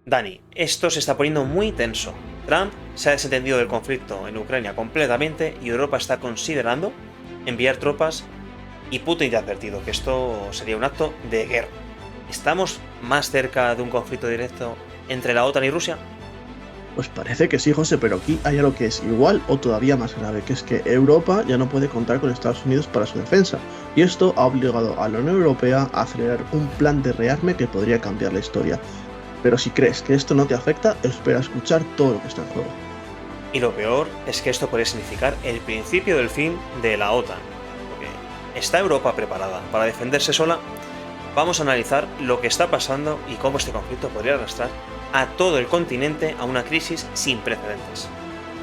Dani, esto se está poniendo muy tenso. Trump se ha desentendido del conflicto en Ucrania completamente y Europa está considerando enviar tropas y Putin ya ha advertido que esto sería un acto de guerra. ¿Estamos más cerca de un conflicto directo entre la OTAN y Rusia? Pues parece que sí, José, pero aquí hay algo que es igual o todavía más grave, que es que Europa ya no puede contar con Estados Unidos para su defensa, y esto ha obligado a la Unión Europea a acelerar un plan de rearme que podría cambiar la historia. Pero si crees que esto no te afecta, espera a escuchar todo lo que está en juego. Y lo peor es que esto podría significar el principio del fin de la OTAN. Porque ¿está Europa preparada para defenderse sola? Vamos a analizar lo que está pasando y cómo este conflicto podría arrastrar a todo el continente a una crisis sin precedentes.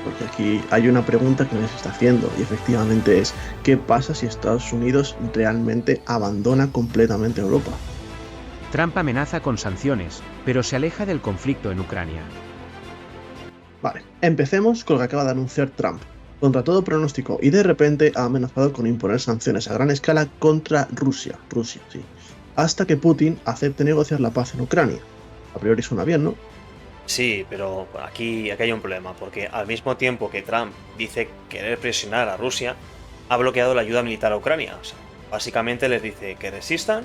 Porque aquí hay una pregunta que me se está haciendo, y efectivamente es, ¿qué pasa si Estados Unidos realmente abandona completamente Europa? Trump amenaza con sanciones, pero se aleja del conflicto en Ucrania. Vale, empecemos con lo que acaba de anunciar Trump. Contra todo pronóstico, y de repente ha amenazado con imponer sanciones a gran escala contra Rusia, sí, hasta que Putin acepte negociar la paz en Ucrania. A priori suena bien, ¿no? Sí, pero aquí hay un problema, porque al mismo tiempo que Trump dice querer presionar a Rusia, ha bloqueado la ayuda militar a Ucrania. O sea, básicamente les dice que resistan,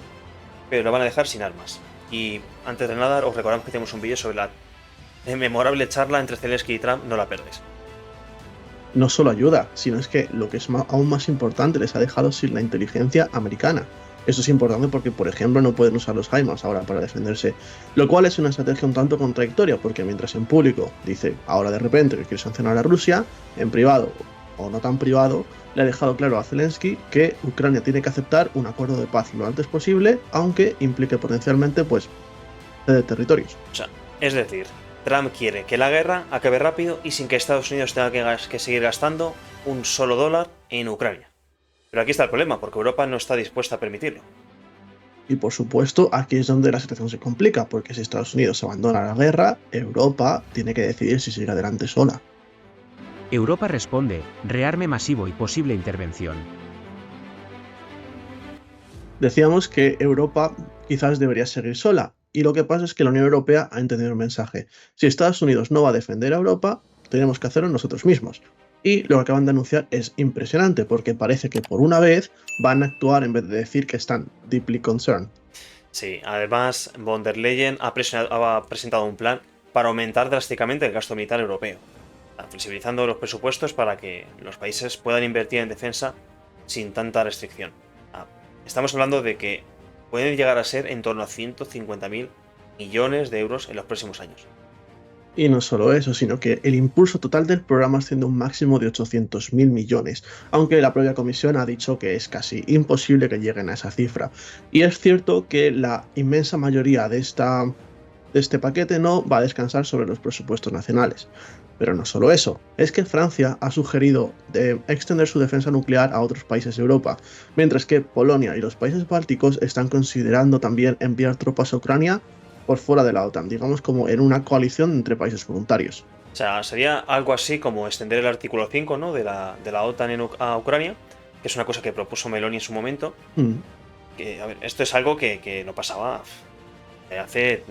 pero lo van a dejar sin armas. Y antes de nada, os recordamos que tenemos un vídeo sobre la memorable charla entre Zelensky y Trump, no la perdéis. No solo ayuda, sino es que lo que es aún más importante, les ha dejado sin la inteligencia americana. Esto es importante porque, por ejemplo, no pueden usar los HIMARS ahora para defenderse, lo cual es una estrategia un tanto contradictoria, porque mientras en público dice ahora de repente que quiere sancionar a Rusia, en privado o no tan privado, le ha dejado claro a Zelensky que Ucrania tiene que aceptar un acuerdo de paz lo antes posible, aunque implique potencialmente, pues, ceder territorios. O sea, es decir, Trump quiere que la guerra acabe rápido y sin que Estados Unidos tenga que seguir gastando un solo dólar en Ucrania. Pero aquí está el problema, porque Europa no está dispuesta a permitirlo. Y por supuesto, aquí es donde la situación se complica, porque si Estados Unidos abandona la guerra, Europa tiene que decidir si sigue adelante sola. Europa responde, rearme masivo y posible intervención. Decíamos que Europa quizás debería seguir sola, y lo que pasa es que la Unión Europea ha entendido el mensaje. Si Estados Unidos no va a defender a Europa, tenemos que hacerlo nosotros mismos. Y lo que acaban de anunciar es impresionante, porque parece que por una vez van a actuar en vez de decir que están deeply concerned. Sí, además, von der Leyen ha presentado un plan para aumentar drásticamente el gasto militar europeo, flexibilizando los presupuestos para que los países puedan invertir en defensa sin tanta restricción. Estamos hablando de que pueden llegar a ser en torno a 150.000 millones de euros en los próximos años. Y no solo eso, sino que el impulso total del programa asciende a un máximo de 800.000 millones, aunque la propia comisión ha dicho que es casi imposible que lleguen a esa cifra. Y es cierto que la inmensa mayoría de este paquete no va a descansar sobre los presupuestos nacionales. Pero no solo eso, es que Francia ha sugerido extender su defensa nuclear a otros países de Europa, mientras que Polonia y los países bálticos están considerando también enviar tropas a Ucrania por fuera de la OTAN, digamos como en una coalición entre países voluntarios. O sea, sería algo así como extender el artículo 5, ¿no? de la OTAN a Ucrania, que es una cosa que propuso Meloni en su momento. Mm. Que, a ver, esto es algo que no pasaba desde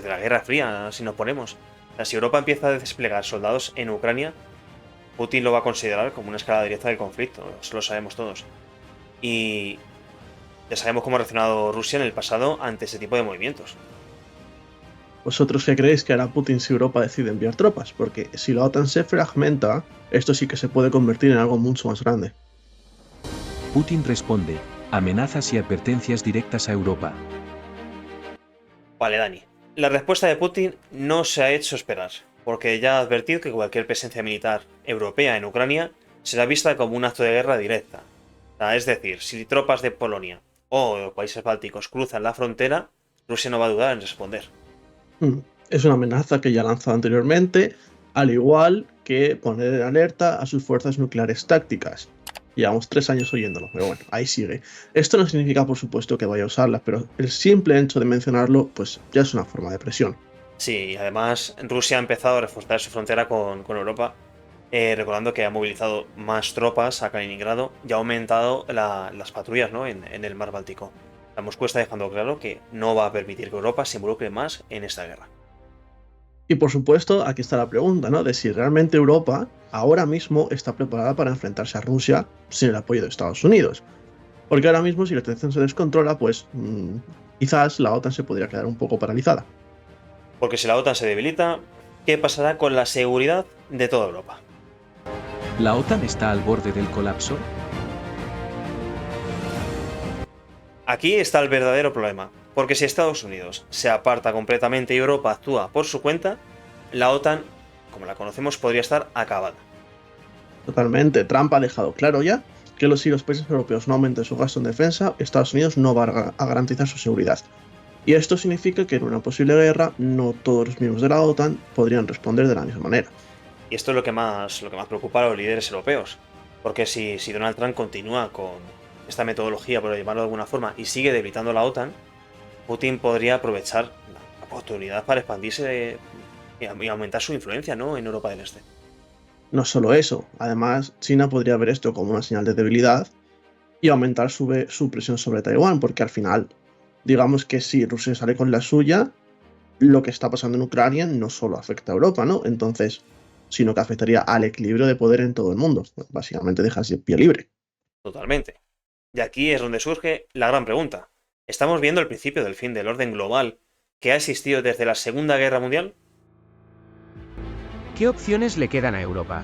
la Guerra Fría, si nos ponemos. O sea, si Europa empieza a desplegar soldados en Ucrania, Putin lo va a considerar como una escala directa del conflicto, eso lo sabemos todos. Y ya sabemos cómo ha reaccionado Rusia en el pasado ante ese tipo de movimientos. ¿Vosotros qué creéis que hará Putin si Europa decide enviar tropas? Porque si la OTAN se fragmenta, esto sí que se puede convertir en algo mucho más grande. Putin responde, amenazas y advertencias directas a Europa. Vale, Dani. La respuesta de Putin no se ha hecho esperar, porque ya ha advertido que cualquier presencia militar europea en Ucrania será vista como un acto de guerra directa. O sea, es decir, si tropas de Polonia o países bálticos cruzan la frontera, Rusia no va a dudar en responder. Es una amenaza que ya ha lanzado anteriormente, al igual que poner en alerta a sus fuerzas nucleares tácticas. Llevamos 3 años oyéndolo, pero bueno, ahí sigue. Esto no significa, por supuesto, que vaya a usarlas, pero el simple hecho de mencionarlo, pues ya es una forma de presión. Sí, además Rusia ha empezado a reforzar su frontera con Europa, recordando que ha movilizado más tropas a Kaliningrado y ha aumentado las patrullas, ¿no? en el mar Báltico. La Moscú está dejando claro que no va a permitir que Europa se involucre más en esta guerra. Y por supuesto, aquí está la pregunta, ¿no? De si realmente Europa ahora mismo está preparada para enfrentarse a Rusia sin el apoyo de Estados Unidos. Porque ahora mismo, si la tensión se descontrola, pues quizás la OTAN se podría quedar un poco paralizada. Porque si la OTAN se debilita, ¿qué pasará con la seguridad de toda Europa? ¿La OTAN está al borde del colapso? Aquí está el verdadero problema, porque si Estados Unidos se aparta completamente y Europa actúa por su cuenta, la OTAN, como la conocemos, podría estar acabada. Totalmente. Trump ha dejado claro ya que si los países europeos no aumenten su gasto en defensa, Estados Unidos no va a garantizar su seguridad. Y esto significa que en una posible guerra no todos los miembros de la OTAN podrían responder de la misma manera. Y esto es lo que más preocupa a los líderes europeos, porque si Donald Trump continúa con esta metodología, por llamarlo de alguna forma, y sigue debilitando la OTAN, Putin podría aprovechar la oportunidad para expandirse y aumentar su influencia, ¿no?, en Europa del Este. No solo eso, además China podría ver esto como una señal de debilidad y aumentar su presión sobre Taiwán, porque al final, digamos que si Rusia sale con la suya, lo que está pasando en Ucrania no solo afecta a Europa, ¿no? Entonces, sino que afectaría al equilibrio de poder en todo el mundo. Básicamente dejas de pie libre. Totalmente. Y aquí es donde surge la gran pregunta. ¿Estamos viendo el principio del fin del orden global que ha existido desde la Segunda Guerra Mundial? ¿Qué opciones le quedan a Europa?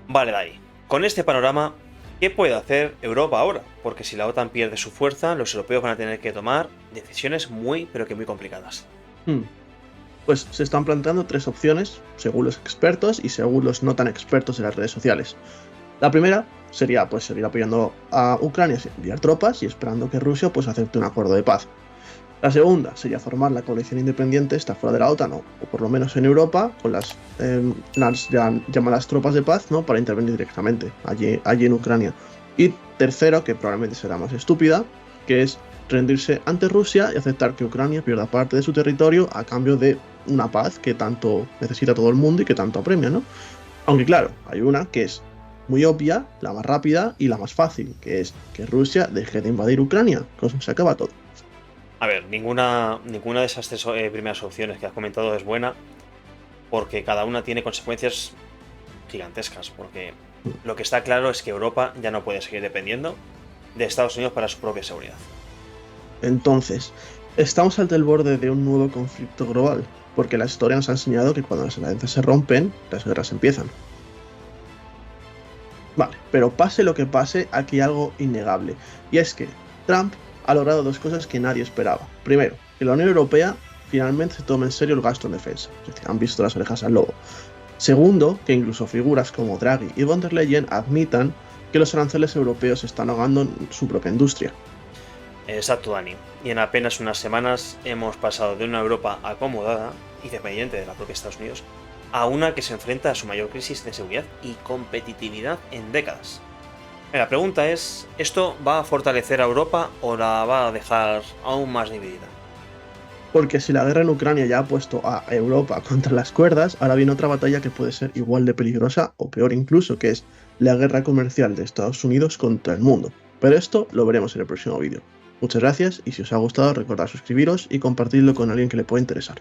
Vale, Dai. Con este panorama, ¿qué puede hacer Europa ahora? Porque si la OTAN pierde su fuerza, los europeos van a tener que tomar decisiones muy, pero que muy complicadas. Pues se están planteando tres opciones, según los expertos y según los no tan expertos de las redes sociales. La primera sería pues seguir apoyando a Ucrania sin enviar tropas y esperando que Rusia pues acepte un acuerdo de paz. La segunda sería formar la coalición independiente, está fuera de la OTAN o por lo menos en Europa, con las llamadas tropas de paz, ¿no?, para intervenir directamente allí en Ucrania. Y tercero, que probablemente será más estúpida, que es rendirse ante Rusia y aceptar que Ucrania pierda parte de su territorio a cambio de una paz que tanto necesita todo el mundo y que tanto apremia, ¿no? Aunque claro, hay una que es muy obvia, la más rápida y la más fácil, que es que Rusia deje de invadir Ucrania, con eso se acaba todo. A ver, ninguna de esas tres primeras opciones que has comentado es buena, porque cada una tiene consecuencias gigantescas, porque lo que está claro es que Europa ya no puede seguir dependiendo de Estados Unidos para su propia seguridad. Entonces, estamos ante el borde de un nuevo conflicto global, porque la historia nos ha enseñado que cuando las alianzas se rompen, las guerras empiezan. Vale, pero pase lo que pase, aquí hay algo innegable, y es que Trump ha logrado dos cosas que nadie esperaba. Primero, que la Unión Europea finalmente se tome en serio el gasto en defensa, es decir, han visto las orejas al lobo. Segundo, que incluso figuras como Draghi y von der Leyen admitan que los aranceles europeos están ahogando su propia industria. Exacto, Dani. Y en apenas unas semanas hemos pasado de una Europa acomodada y dependiente de la propia Estados Unidos a una que se enfrenta a su mayor crisis de seguridad y competitividad en décadas. La pregunta es, ¿esto va a fortalecer a Europa o la va a dejar aún más dividida? Porque si la guerra en Ucrania ya ha puesto a Europa contra las cuerdas, ahora viene otra batalla que puede ser igual de peligrosa o peor incluso, que es la guerra comercial de Estados Unidos contra el mundo. Pero esto lo veremos en el próximo vídeo. Muchas gracias y si os ha gustado recordad suscribiros y compartirlo con alguien que le pueda interesar.